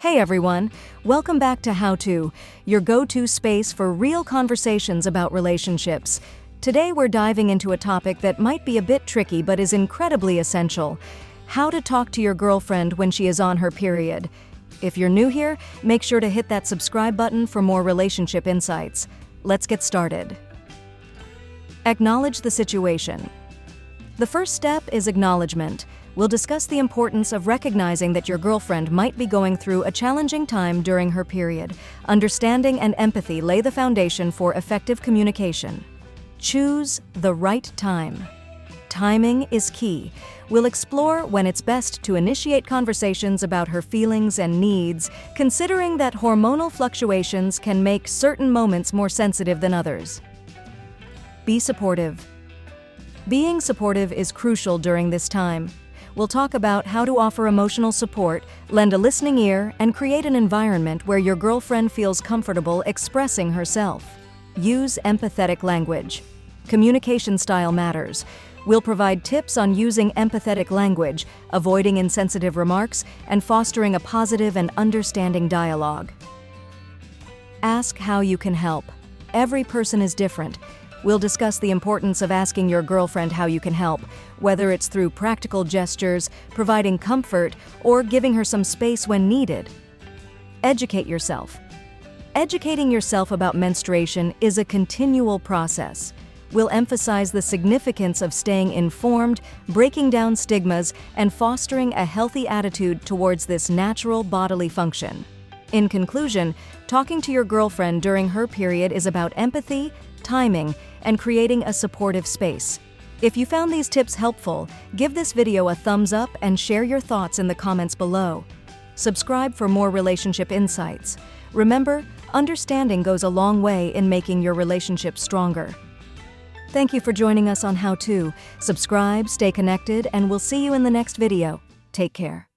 Hey everyone, welcome back to How To, your go-to space for real conversations about relationships. Today we're diving into a topic that might be a bit tricky but is incredibly essential: how to talk to your girlfriend when she is on her period. If you're new here, make sure to hit that subscribe button for more relationship insights. Let's get started. Acknowledge the situation. The first step is acknowledgement. We'll discuss the importance of recognizing that your girlfriend might be going through a challenging time during her period. Understanding and empathy lay the foundation for effective communication. Choose the right time. Timing is key. We'll explore when it's best to initiate conversations about her feelings and needs, considering that hormonal fluctuations can make certain moments more sensitive than others. Be supportive. Being supportive is crucial during this time. We'll talk about how to offer emotional support, lend a listening ear, and create an environment where your girlfriend feels comfortable expressing herself. Use empathetic language. Communication style matters. We'll provide tips on using empathetic language, avoiding insensitive remarks, and fostering a positive and understanding dialogue. Ask how you can help. Every person is different. We'll discuss the importance of asking your girlfriend how you can help, whether it's through practical gestures, providing comfort, or giving her some space when needed. Educate yourself. Educating yourself about menstruation is a continual process. We'll emphasize the significance of staying informed, breaking down stigmas, and fostering a healthy attitude towards this natural bodily function. In conclusion, talking to your girlfriend during her period is about empathy, timing, and creating a supportive space. If you found these tips helpful, give this video a thumbs up and share your thoughts in the comments below. Subscribe for more relationship insights. Remember, understanding goes a long way in making your relationship stronger. Thank you for joining us on How To. Subscribe, stay connected, and we'll see you in the next video. Take care.